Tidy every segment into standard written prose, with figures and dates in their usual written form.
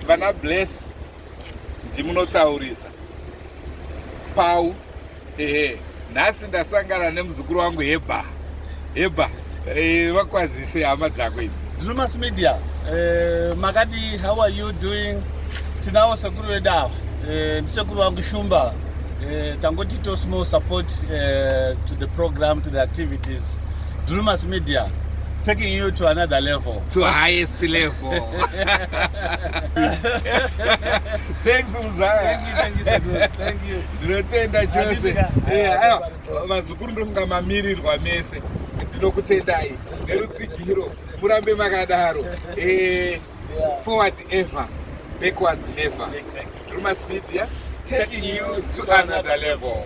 Vana bless ndimunotaurisa Pau nhasi ndasangana nemuzukuru wangu Heba vakwazise hama dzako idzi. Drewmas media makati, how are you doing? Tinawo sekuru wedawa ndisekuru wangu Shumba tangoti to small support to the program, to the activities. Drewmas media taking you to another level, to highest level. Thanks Muzaya. Thank you so good. Thank you. Ndinotenda chose. Mazukuru ndofunga mamirirwa mese. Ndinokutendai nerutsigiro murambe makadaro. Forward ever, backwards never. Drewmas media taking you to another level.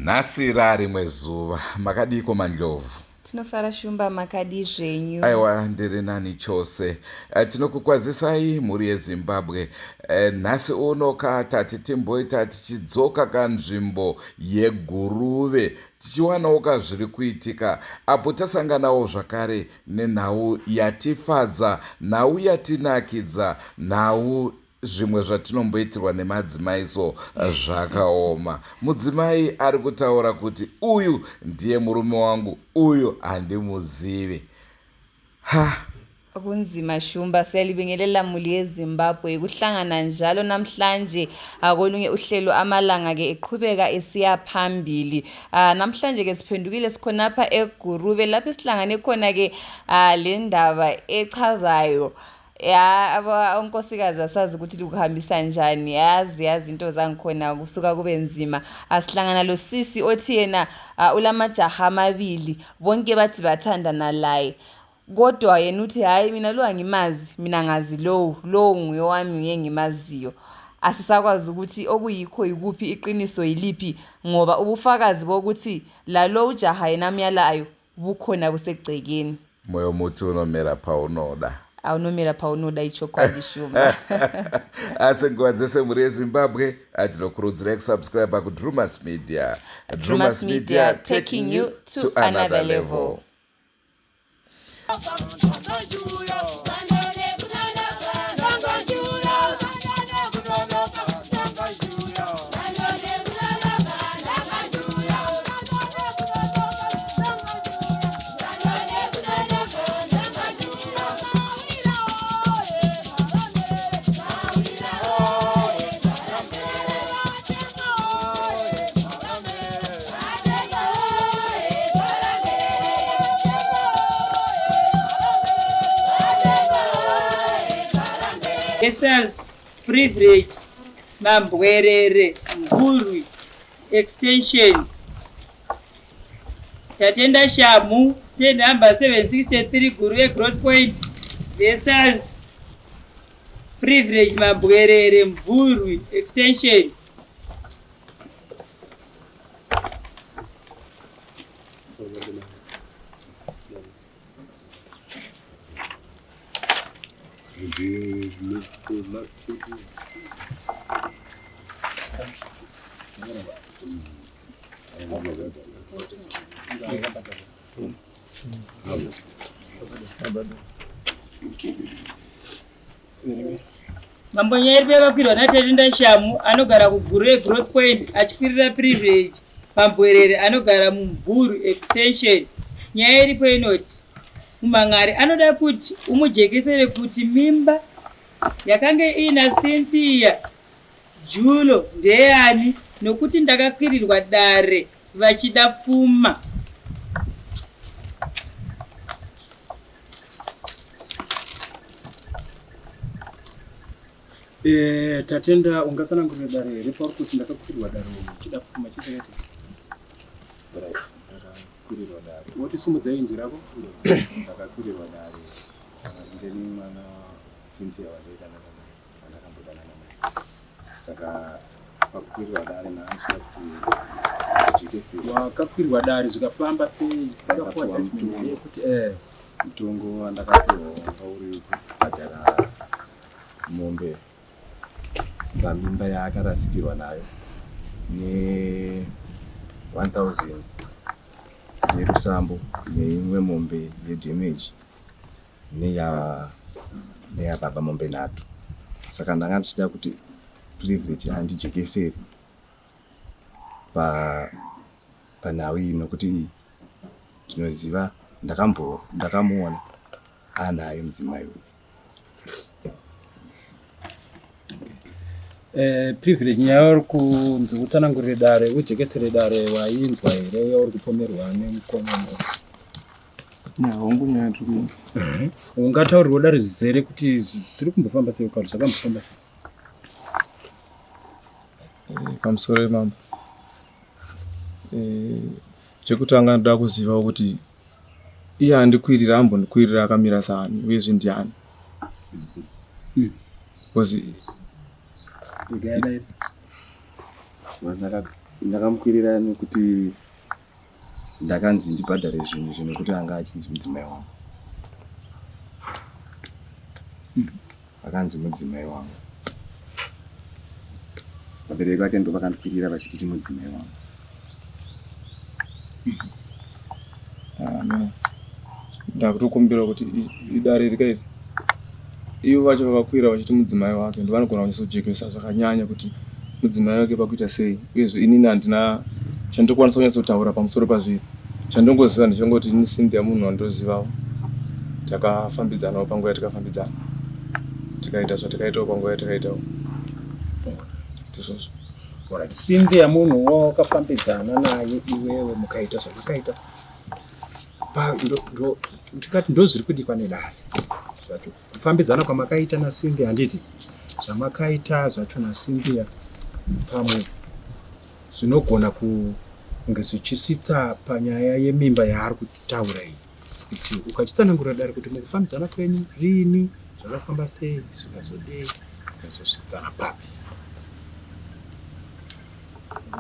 Nasira rimwe zuva makadiko mandlovu. Tinofara Shumba makadi zvenyu. Aiwa ndiri nani chose. Tinokukwazisai muri yeZimbabwe. Nhasi uno tati timboita tichidzoka kanzvimbo yeGuruve tichiwanawo zviri kuitika apo tasanganawo zvakare nenhau yatifadza, nhau yatinakidza, nhau zvimwe zvatinomboitirwa nemadzimaiso zvakaoma. Mudzimai ari kutaura kuti uyu ndiye murume wangu, uyu handimuzivi. Kunzima Shumba, siyalibingelela muli yeZimbabwe kuhlangana njalo namhlanje kolunye uhlelo amalanga ke eqhubeka esiya phambili. Namhlanje ke siphendukile sikhonapha eGuruve lapho sihlangane khona ke le ndaba echazayo onkosikazi asazi ukuthi ukuhambisa njani, yazi into zangikhona kusuka kube nzima. Asihlangana lo sisi othi yena ulamajaha amabili bonke bathi bathandana laye, kodwa yena uthi hayi mina lo angimazi, mina ngazi lo nguye wami ngiyengimaziyo. Asisakwazi ukuthi okuyikho yikuphi, iqiniso yiliphi, ngoba ubufakazi bokuthi lalo ujaha yena amyalayo bukhona kusegcekeni. Moyo muthi unomera paunoda. Aunomera paunoda ichokwadi Shumba. Asengwadzese muri yeZimbabwe atinokurudzira kusubscribe kuDrewmas media. Drewmas media taking you to another level. Esas privilege mambwerere Ngurwi extension tatenda shamu stand number 763 Guruve growth point. Esas privilege mambwerere Ngurwi extension Mambonyeri vakakwirwa natatenda shamu anogara kuGuruve growth point achikwirira privilege mambwerere anogara muMvuru extension. Nyaya iripo inoti mumang'ari anoda kuti umujekesere kuti mimba yakanga ina Cynthia Julo ndeani nokuti ndakakwirirwa dare vachida pfuma. Tatenda ungatsanangurira dare here pauri kuti ndakakwirirwa dare uchida pfuma chitete. Ndakakwirirwa dare. Wotisimudzai inzwi rako? Ndakakwirirwa dare. Ndini mwana Cynthia wadaidana naye. Ndakambodana naye. Saka pakwirirwa dare naanzwa kuti jikesi. Wakakwirirwa dare zvikafamba sei? Ndakapuwa mutongo wandakapuwa uri kubhadhara mombe pamimba yaakarasikirwa nayo ne 1000 yerusambo neimwe mombe yedamage neya baba mombe 3. Saka ndanga ndichida kuti privilege andijekeseri panhau iyi nokuti ndinoziva ndakamuona anayo mudzimai uyu. Privilege nyaya uri kunzi utsanangurire dare ujekesere dare wainzwa here yauri kupomerwa nemukomo? Hongu nyaya tiri ungataurirwa dare zvizere kuti zviri kumbofamba sei kwaro zvakambofamba sei? pamusoro emambo chekutanga ndoda kuziva kuti iye andikwirira ambondikwirira akamira sani uyezve ndiani because ndakamukwirira nekuti ndakanzi ndibhadhare zvinhu zvinokuti anga achinzi mudzimai wangu. Akanzi mudzimai wangu. Vabereki vake ndo vakandikwirira vachiti mudzimai wangu. Ndakutokumbira kuti idare rikairi ivo vacho vakakwira vachiti mudzimai wake ndo vanogona kunyasojekesa zvakanyanya kuti mudzimai wake pakuita sei. Uyezve inini handina chandokwanisa kunyatsotaura pamusoro pazviri. Chandongoziva ndechongoti ini Cynthia munhu wandozivawo. Takafambidzanawo panguva yatakafambidzana. Tikaita zvatakaitawo panguva yatakaitawo. Ndizvozvo. Alright, Cynthia munhu wakafambidzana naye iwewe mukaita zvamakaita. Ndikati ndozviri kudikwa nedare. Zvacho kufambidzana kwamakaita naCynthia handiti zvamakaita zvacho naCynthia pamwe zvinogona kunge zvichisvitsa panyaya yemimba yaari kutaura iyi. Kuti ukachitsanangurira dare kuti mukufambidzana kwenyu rini, zvakafamba sei, zvikazodei, zvikazosvitsana papi?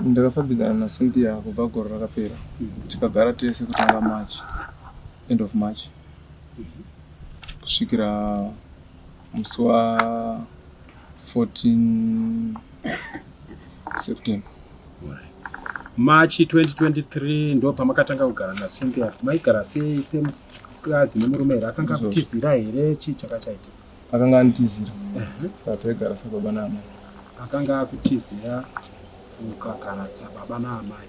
Ndakafambidzana naCynthia kubva gore rakapera. Tikagara tese kutanga March, end of March. Kusvikira musi wa 14 September. March 2023 ndo pamakatanga kugara naCynthia. Maigara sei semukadzi nemurume here? Akanga kutizira here? Chii chakachaitika? Akanga anditizira. Taigara sababa naamai. Akanga akutizira ukagara sababa naamai.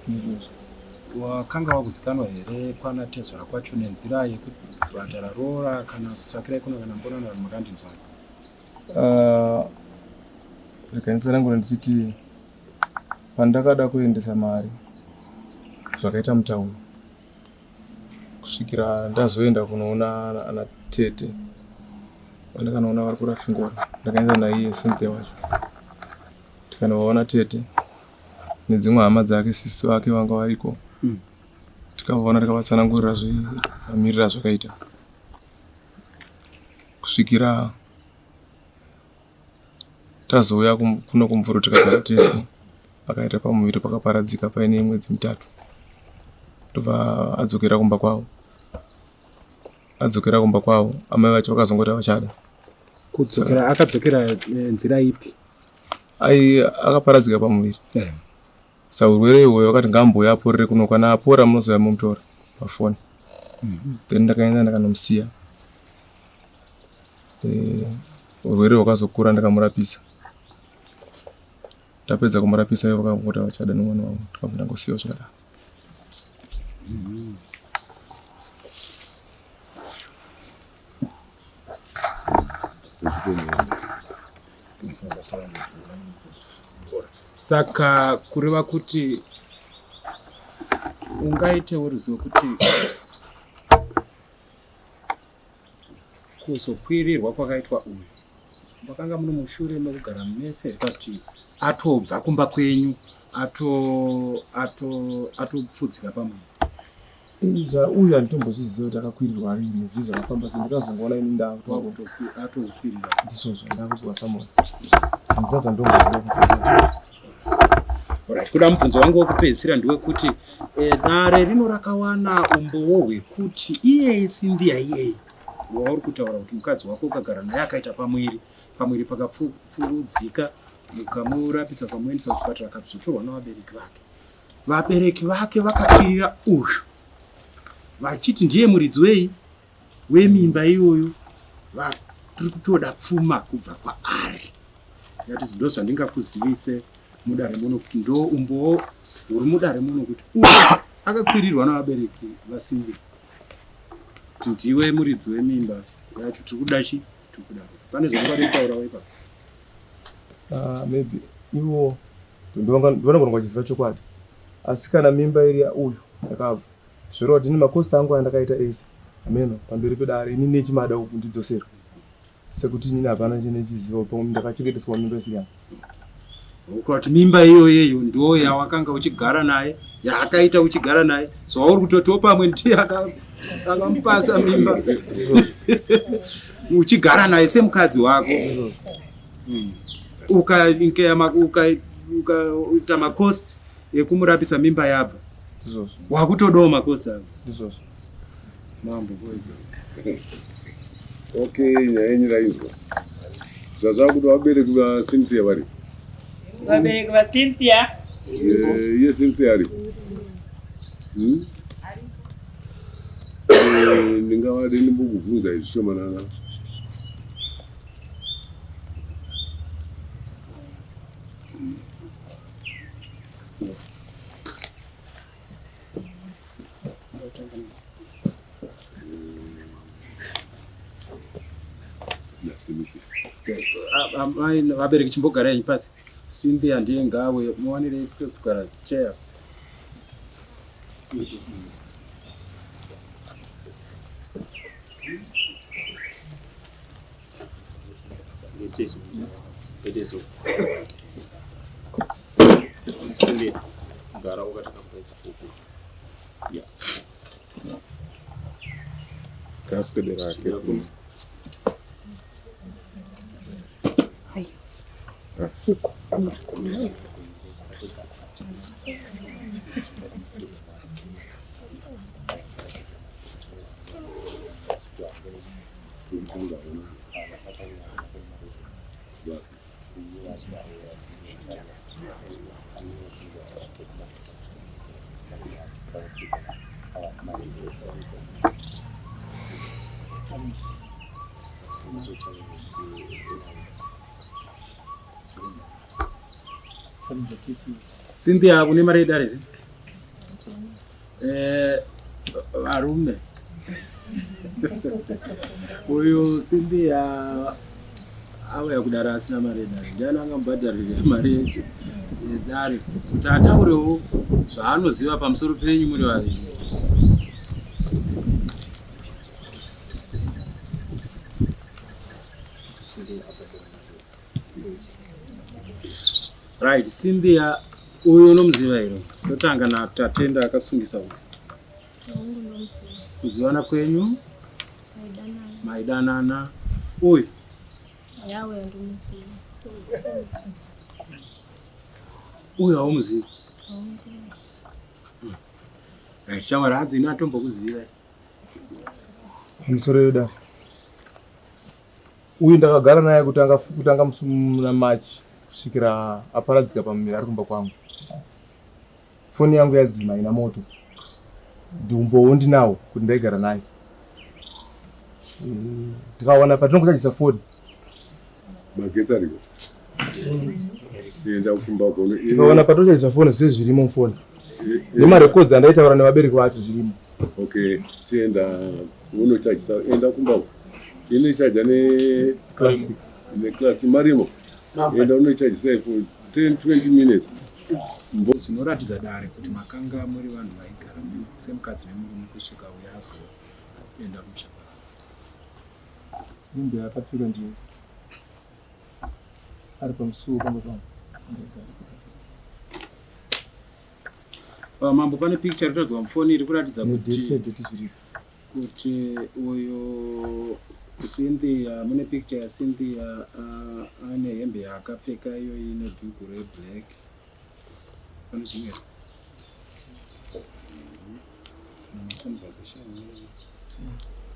Wakanga wakuzikanwa here kwana tezvara kwacho nenzira yekubhadhara rora kana kutsvakira ikuno kana mbonana makandinzwa? Rekanisa rangu ndichiti pandakada kuendesa mari zvakaita mutauro kusvikira ndazoenda kunoona ana tete vandakanoona vari kurafingora. Ndakaenda naiye Cynthia wacho tikanovaona tete nedzimwe hama dzake sisi vake vanga variko. Tikavaona tikavatsanangurira zvamirira zvakaita kusvikira tazouya kuno kumvuro tikagara tese. Pakaita pamuviri pakaparadzika paine mwedzi 3 ndobva adzokera kumba kwavo. Amai vacho vakazongoti vachada kudzokera. Akadzokera nzira ipi? Akaparadzika pamuviri. Saka urwere ihwohwo vakati ngamboya aporere kuno, kana apora munozoya mumutora pafoni. Then ndakaenda ndakanomusiya. Urwere hwakazokura ndakamurapisa. Tapedza kumurapisa ivo vakangoti vachada nomwana wavo. Tikabva ndangosiyawo zvakadaro. Saka kureva kuti ungaitewo ruzivo kuti kuzokwirirwa kwakaitwa uyu makanga muno mushure mekugara mese kuti atobva kumba kwenyu atopfudzika pamwe uyu handitomboziziva kuti akakwirirwa rini zvii zvakafamba sei ndikazongoona ini atokwirira ndizvozvo ndakupiwa samoni handitadza ndomboziva kuda mubvunzo wangu wekupedzisira ndewekuti dare rino rakawana umbowo hwekuti iyeye Cynthia iyeye wauri kutaura kuti mukadzi wako ukagara naye akaita pamwiri pakapfurudzika mukamurapisa pamuendesa kuchipatara akazvotorwa navabereki vake vakakwirira uyu vachiti ndiye muridzi wei wemimba iyoyo vatiri kutoda pfuma kubva kwaari yati ndo zvandingakuzivise mudare muno kuti ndo umbowo huri mudare muno kuti uyu akakwirirwa navabereki vaCynthia kuti ndiwe muridzi wemimba yacho tiri kuda chi tiri kuda pane zvandingadotaurawo ipapo maybe iwo ndivana kuti vachiziva chokwadi asi kana mimba iri yauyu yakabva zvoreva kuti nemakosta angu andakaita ese ameno pamberi pedare ini nechimada uku ndidzoserwa sekuti inini hapana nechiziva ndakachengeteswa mimba isiyana kuti mimba iyoyeyo ndo yawakanga uchigara naye yaakaita uchigara naye zvauri kutotiwo pamwe ndiye akamupasa mimba uchigara naye semukadzi wako ukaita makosti ekumurapisa mimba yabva wakutodawo makosti avo mambo okay nyaya yenyu ndainzwa zvazva kuti vabereki vaCynthia vari vabereki vaCynthia iye Cynthia ari ndingavade ndimbokubvunza izvishomanana vabereki chimbogara yenyu pasi Cynthia ndiye ngawe muwanire kugara chair gara wakataka kupaisa huku ya kaskade rake Cynthia une mari dare varume uyu Cynthia auya kudara asina mari dare ndiani angambhadharira mari yedare kuti ataurewo zvaanoziva pamusoro penyu muri vaviri right Cynthia uyu unomuziva here totanga natatenda akasungisa uyu kuzivana kwenyu maidanana uyu uyu haumuziva right shamwari hadzi ino atombokuziva musoro yoda uyu ndakagara naye kutanga muna machi kusvikira aparadzika pamuviri ari kumba kwangu foni yangu yadzima ina moto ndiumbowo ndinawo kuti ndaigara naye ndikaona patinongochachisa foni magetsi ariko enda kumba kono ndikaona patinongochachisa foni zvese zvirimo mufoni nemarekodzi andaitaura nevabereki vacho zvirimo okay tienda unochachisa enda kumba inochaja ne classic marimo enda unochachisa ifoni 10-20 minutes. Zvinoratidza dare kuti makanga muri vanhu vaigara semukadzi nemurume kusvika uyaso kuenda kumusha. Imbe yakapfira ndiyo ari pamusuwo pamwe mambo pane picture irikuratidza mufoni iri kuratidza kuti uyo Cynthia, mune picture ya Cynthia ane hembe yakapfeka iyo ine dhuku reblack. Pane zvimwe conversation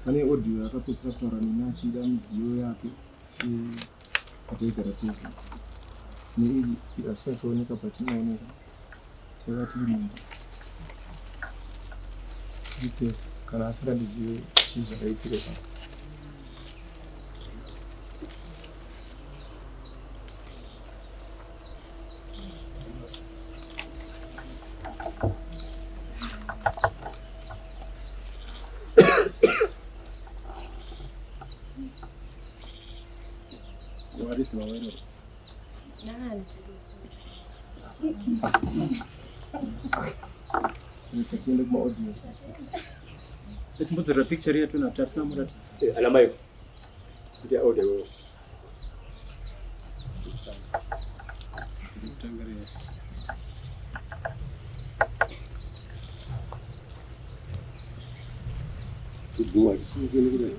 pane audio yakapedzisira kutaura neni achida midziyo yake ataigara tese neiri asikasaoneka patinooneka takati mumba itese kana asingandizive chii zvakaitika pasi. Warisi Vaviri. Nikachienda kuma audios. Etimbodzera picture yetu natarisa muratidza. Alamayo. Ndi audio. Tangaria. Boa, isso não tem ninguém.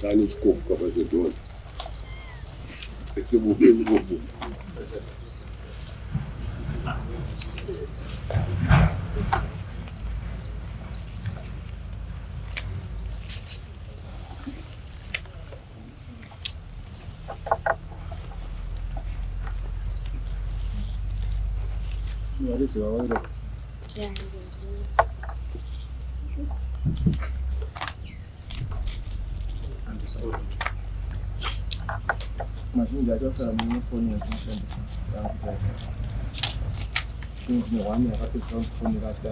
Tani chikofu kwa bazedoni. Etse bubeni bobu. Warisi Vaviri. Mazhinji acho asara mune foni yatinoshandisa ndine hwani yakapedzisa kufonera achida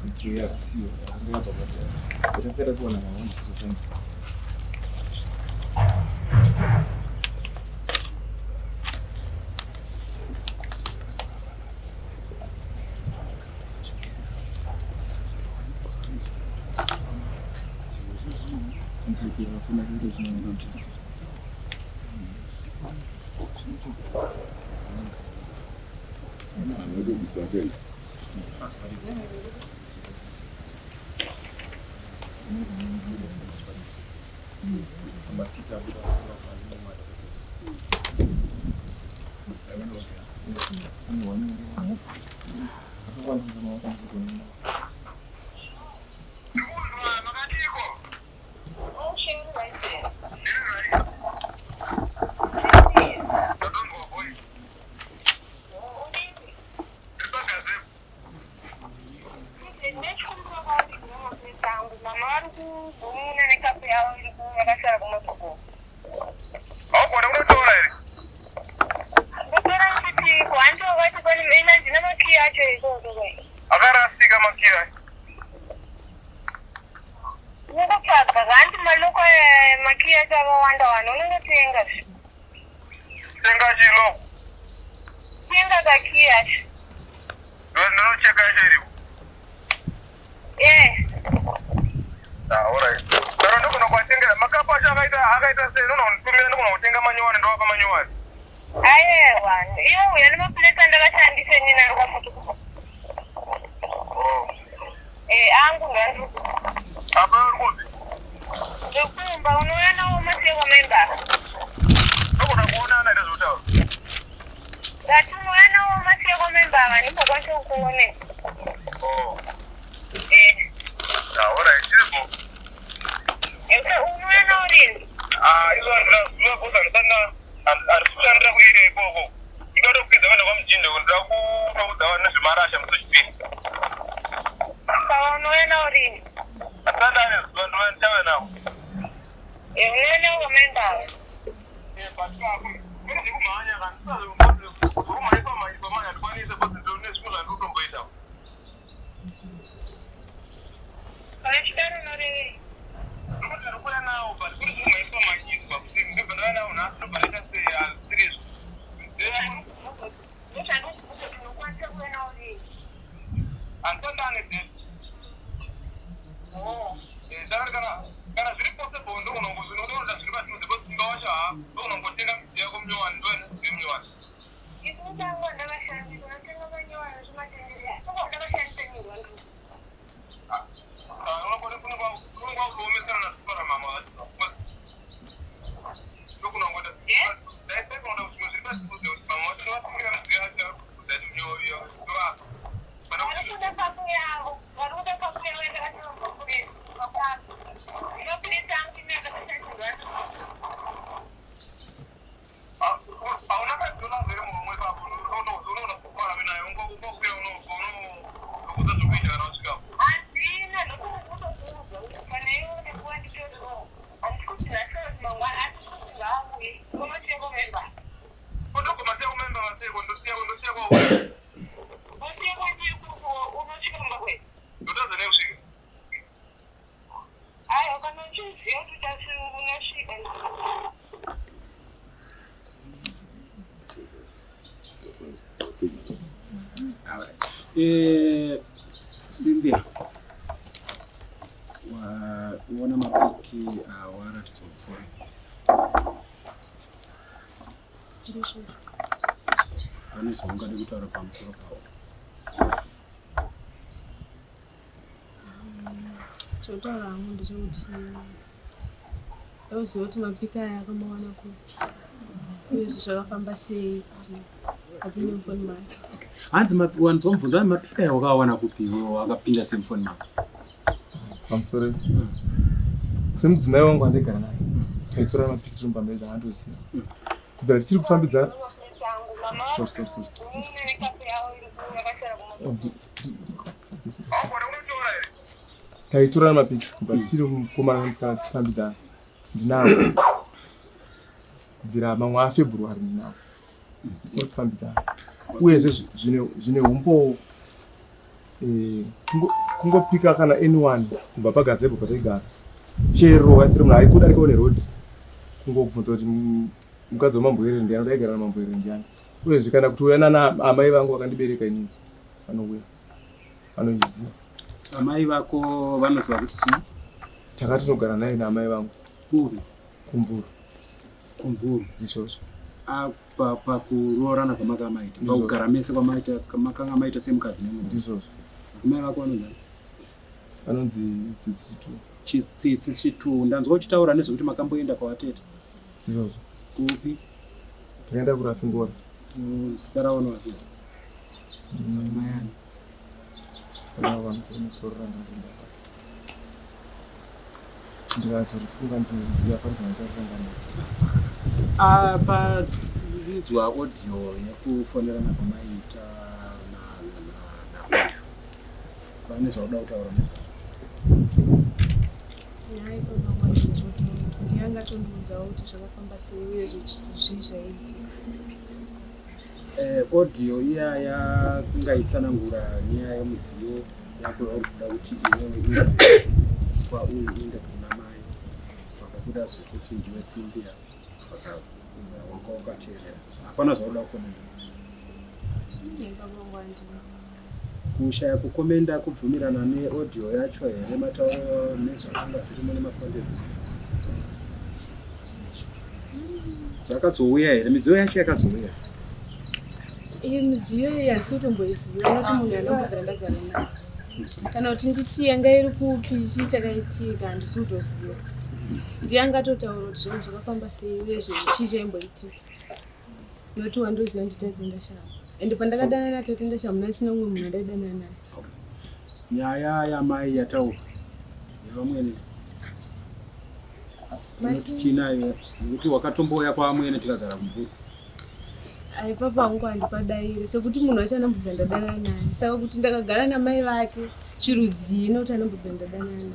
midziyo yakasiyo yakangayabva patara yatakaita kuona mahwani kuzoshandisa. Nafuna kuita zvinoona Cynthia, wana mapiki waratidza mvura. Pane zvaungada kutaura pamusoro pawo? Chotaura hangu ndechekuti uziva kuti mapika aya akamawana kupi uyezve zvakafamba sei kuti apinde mufoni make. Hanzi wanzwa mubvunzo mapika aya wakawana kupi wakapinda semufoni make? Pamusoro semudzimai wangu andegara naye taitora mapiki tiri mubamba zvaandoziva kubvira tichiri kufambidzana taitora mapiki kubva tichiri mukomana nemusikana tichifambidzana ndinawo kubvira mamwe aFebruary ndinawo tichiri kufambidzana uyezve zvine umbo kungopika kana anyone kubva pagazebo pataigara chero watiri munhu aikudarikawo nerodhi kungobvunza kuti mukadzi wamamboere ndiani taigara namamboere ndiani uyezve kana kuti uyana naamai vangu vakandibereka inini vanouya vanoiziva. Amai vako vanoziva kuti chii? Takati tinogara naye naamai vangu kumvuru izvozvo. Pakuroorana kwamakamaita pakugara mese kwamakanga maita semukadzi nemunhu izvozvo. Amai vako vanonzi vanonzi Tsitsi Chitu. Ndanzwa uchitaura nezvekuti makamboenda kwawatete. Izvozvo. Kupi? Takaenda kuRafingora. Zita rawo nowasiya? Mayani. Musoro randinda ndikazorifunga ndinoziva pazvinotaurangana apa vidzwa audio yekufonerana kwamaita nauyu pane zvauda kutaura nezvazvo? Ndiyanga tondiudzawo kuti zvakafamba sei uye zvii zvaiitika. Audio iyaya kungaitsanangura nyaya yemudziyo yako yaurikuda kuti iwewe kwauyu uende kuna mai vakakuda zvekuti ndiwe Cynthia wanga wakateerera. Hapana zvauda kukomenda? Kushaya kukomenda kubvumirana neaudio yacho here matauro nezvakanga zvirimo nemakontextual? Zvakazouya here? Midziyo yacho yakazouya? Iyi midziyo iyi handisi kutomboiziva nekuti munhu anongobvira ndagara naye. Kana kuti nditi yanga iri kupi chii chakaitika handisi kutoziva. Ndiyanga totaura kuti zvinhu zvakafamba sei uyezve chii chaimboitika. Nokuti wandoziva kuti tatenda shama. Ende pandakadana natatenda shama nasina mumwe munhu andaidana naye. Nyaya yamai yataura yevamwene inoti chinayo nekuti wakatomboya kwamwene tikagara kumvura. Aipapa hangu handipadaire sekuti munhu wacho anambobva ndadana naye. Saka kuti ndakagara namai vake chirudzii nokuti anambobva ndadana naye.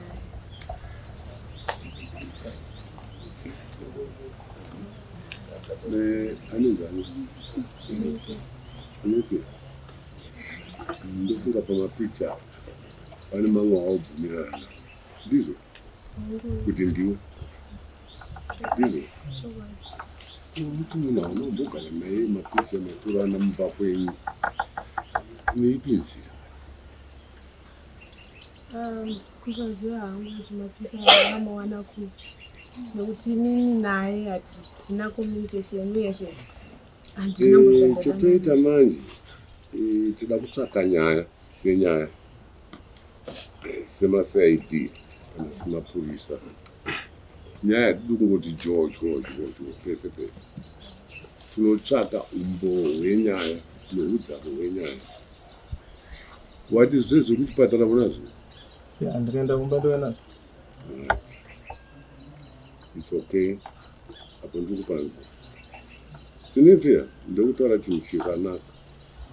Anenzani? Ndofunga pamapicha pane mamwe awabvumirana ndizvo kuti ndiwe ndizvo kuti munhu aunombogara naye mapicha maturana mumba kwenyu neipi nzira? Kusaziva hangu kuti mapicha amawana kupi nekuti inini naye hatina communication uyezve chotoita manje tida kutsvaka nyaya senyaya semaCID kana semapurisa. Nyaya hatidi kungoti jojo pese pese. Tinotsvaka umbo hwenyaya neudzaro hwenyaya. Wati zvese kuchipatara munazvo? Ndikaenda kumba ndonazo. It's okay. Hapo ndikupanza. Sinipia ndokutaura chinhu chakanaka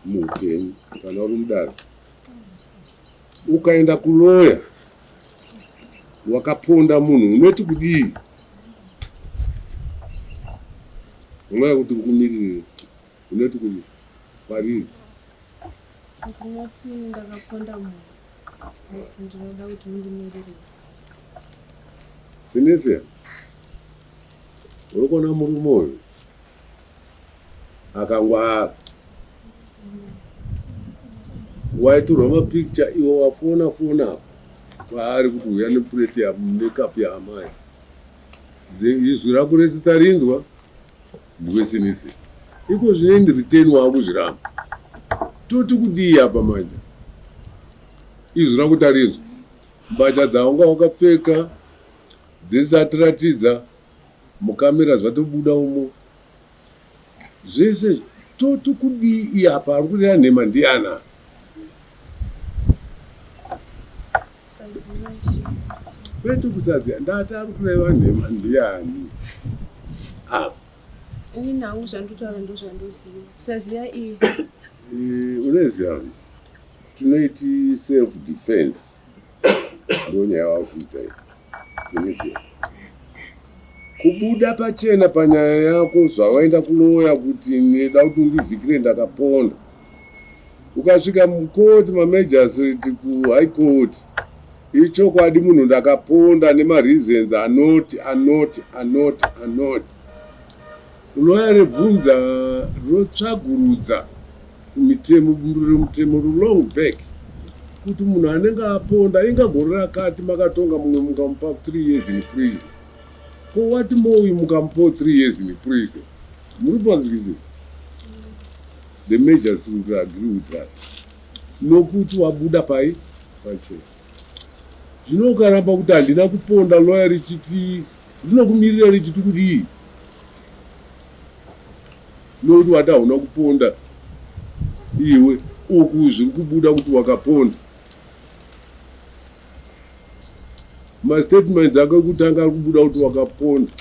muupenyu kana uri mudare. Ukaenda kuloya wakaponda munhu unoti kudii? Unoya kuti kumirire unoti kudii? Pariri. Ndinoti ndakaponda munhu asi ndinoda kuti mundimirire. Sinipia uri kuona murume uyu akangwara waitorwa mapicture iwo wafona kwaari kuti uya nepureti yamakeup yaamai izwi rako resita rinzwa ndiwesinisi iko zvine return wakuzviramba toti kudii apa manje izwi rako tarinzwa mbatya dzaunga wakapfeka dzisatiratidza mukamera zvatobuda umo zvese toti kudii apa ari kurira nhema ndiana kwete kusaziva ndati ari kureva nhema ndiani apa ini nangu zvandotaura ndozvandoziva kusaziva iyi unoziva tinoiti self defense ndonyaya wakuita sinizia kubuda pachena panyaya yako zvawaenda kuloya kuti neda kuti undivhikire ndakaponda ukasvika mukoti mamajistrate kuhigh court ichokwadi munhu ndakaponda nemareasons anoti loya rebvunza rotsvagurudza mutemo rulong back kuti munhu anenge aponda ingagore rakati makatonga mumwe mukamupa 3 years in prison. For what more you can put 3 years in prison? The majors will agree with that. No kuti wabuda pai pache. Zvinokaramba kuti handina kuponda lawyer richiti rinokumirira richiti kudii. Nokuti wati hauna kuponda iwe uku zviri kubuda kuti wakaponda. Mastatements akakutanga kubuda kuti wakaponda.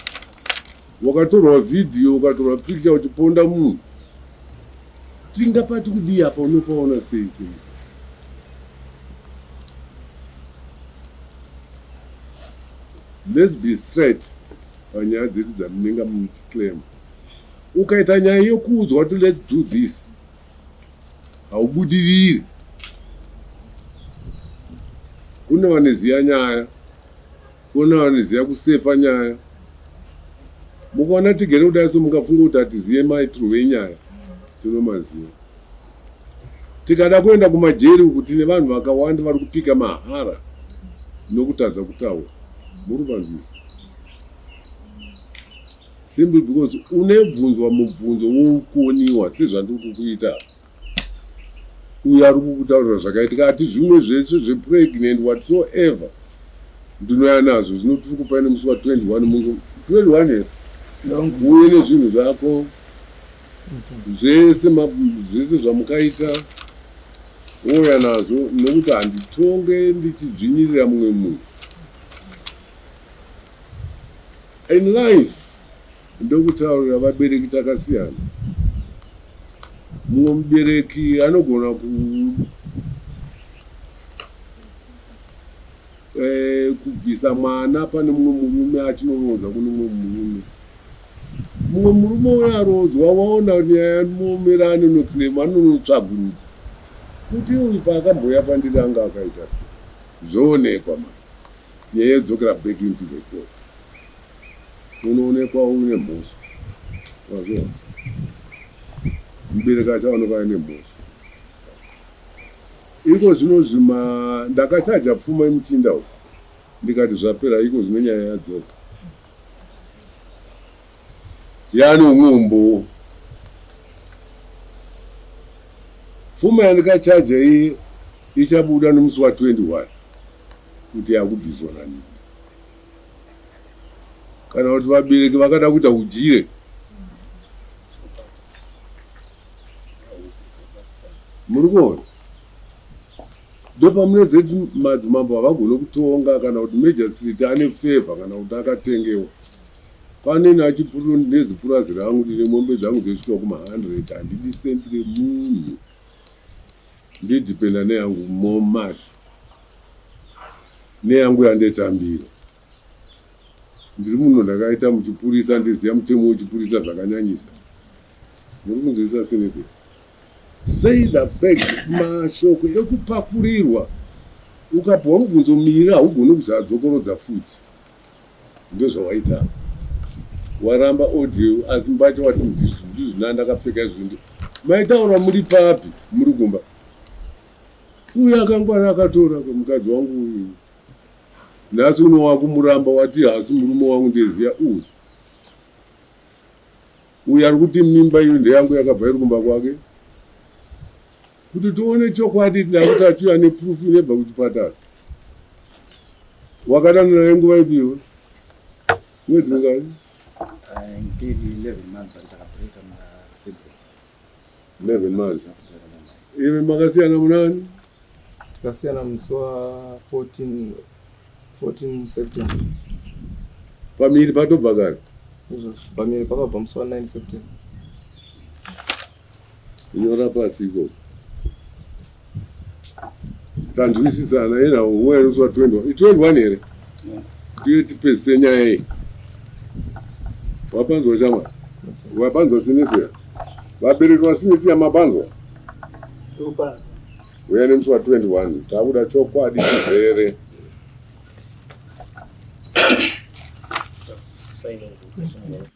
Wakatorwa video, wakatorwa picture uchiponda munhu. Tingapati kudii apa unopaona sei. Let's be straight. Panyaya dzedu dzamunenge muchiclaim. Ukaita nyaya yokuudzwa kuti let's do this. Haubudiriri. Kune vanoziva nyaya. Kune vanoziva kusefa nyaya. Mukaona tigere kudai so mukafunga kuti hatizive maitirwo enyaya. Tinomaziva. Tikada kuenda kumajeri uku tine vanhu vakawanda vari kupika mahara nokutadza kutaura. Muri panzvisi. Simply because unebvunzwa mubvunzo woukoniwa sezvandiri kukuita. Uyo ari kukutaurira zvakaitika ati zvimwe zvese zvepregnant whatsoever ndinoya nazvo zvinotiri kupa nemusi wa21 mungu 21 uye nezvinhu zvako zvese zvamukaita woya nazvo nokuti handitonge ndichidzvinyirira mumwe munhu. In life ndokutaurira vabereki takasiyana. Mumwe mubereki anogona kubvisa mwana pane mumwe murume achinorodza kune mumwe murume. Mumwe murume uyo arodzwa waona kuti nyaya yanomira anonoclaima anonotsvagurudza kuti uyu paakamboya pandiri anga akaita sei. Zvoonekwa ma nyaya yedzokera back into the court. Unoonekwa une mhosva. Wazviona? Mubereki achaonekwa ane mhosva. Iko zvino zvima ndakachaja pfuma yemuchinda uyu. Ndikati zvapera iko zvine nyaya yadzoka. Yano umwe umbo Pfuma yandikachaja iyi ichabuda nomusi wa21 kuti yakubviswa nani. Kana kuti vabereki vakada kuita ujire muri kuona ndopamuneze kuti madzimambo havagone kutonga kana kuti majistrate ane favor kana kuti akatengewa. Paneni achipuriro nezipurazi rangu rine mombe dzangu dzosvika kuma100 handidi sendi remunhu ndidhipenda neyangu momari neyangu yandetambira. Ndiri munhu ndakaita muchipurisa ndiziva mutemo wechipurisa zvakanyanyisa. Muri kunzwisisa seneke? Say the fact mashoko ekupakurirwa ukabva mubvunzo miri haugoni kuzadzokorodza futi. Ndozvawaita. Waramba audio asi mbacho wati ndizvina ndakapfeka izvi. Maitaura muri papi muri kumba. Uyu akangwara akatora mukadzi wangu uyu. Nhasi unowa kumuramba wati hasi murume wangu ndeziya uyu. Uyu ari kuti mimba iyo ndeyangu yakabva iri kumba kwake. Kuti tione chokwadi tinakuti achiuya neproof inebva kuchipatara. Wakadanana nenguva ipiwo? Mwedzi mingani? Ngiri 11 months ndakabreaka February. muna 11 months. Iwe makasiyana munani? Tikasiyana musi wa 14 September. Pamiri patobva kare? Pamiri pakabva musi wa 9 September. Inyora pasiko. Tanzwisisana yena umwe musi wa 21 here. Tiye tipese nyaya iyi. Wapanzwa chama? Wapanzwa sinisiya? Vabereki vasinisiya mapanzwa? Uya nemusi wa 21 tabuda chokwadi chizere.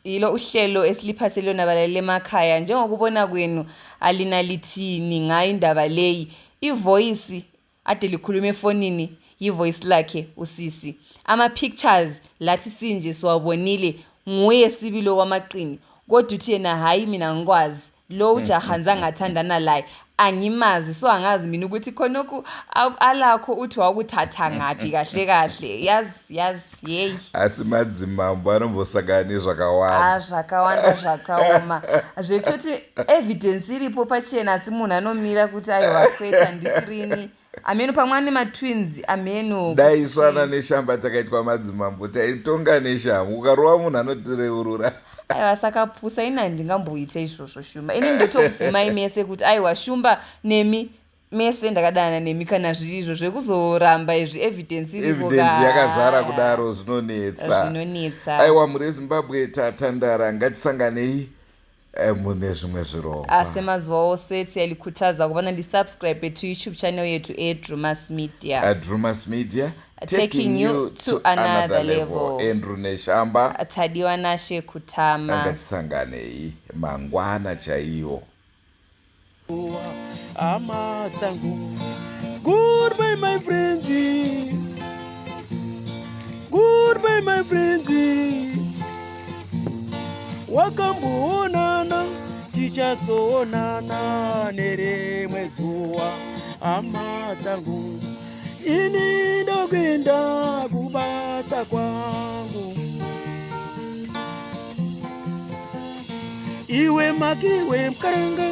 Ilo uhlelo esiliphathele nabalale emakhaya njengokubona kwenu alinalithini ngayo indaba leyi. Ivoice ade likhuluma efonini yivoice lakhe usisi. Ama pictures lathi sinje siwabonile nguye Sibilo kwamaqini. Kodwa uthi yena hayi mina ngikwazi lo ujahanza ngathandana laye angimazi so angazi mina ukuthi khonokho alakho uthi wakuthatha ngapi kahle kahle yazi hey Asimadzimambo anombosangani zvakawanda. Zvakaoma zvekuti evidence iripo pachena asi munhu anomira kuti aiwa kweta ndisirini ameno pamwe ane matwins ameno Daiswana neshamba takaitwa madzimambo taitonga neshamhu ukarova munhu anotireurura. Aiwa saka pusa ina ndingamboita izvozvo Shumba. Ini ndotobvumai mese kuti aiwa Shumba nemi mese ndakadana nemi kana zviri izvo zvekuzoramba izvi evidence iripo Evidence yakazara kudaro zvinonetsa. Aiwa muri Zimbabwe tatandara ngatisanganei mune zvimwe zvirongwa. Asi mazuva ose tiyalikhuthaza kubana ndisubscribe to YouTube channel yetu Drewmas Media. Drewmas Media Taking you to another level. Andrew Neshamba Tadiwa Nashe Kutama. ngatisanganei mangwana chaiwo. Goodbye my friends. Goodbye my friends. Wakamboonana tichazoonana nerimwe zuwa hama dzangu. Ini ndokwenda kubasa kwangu. Iwe makiwe mkarenga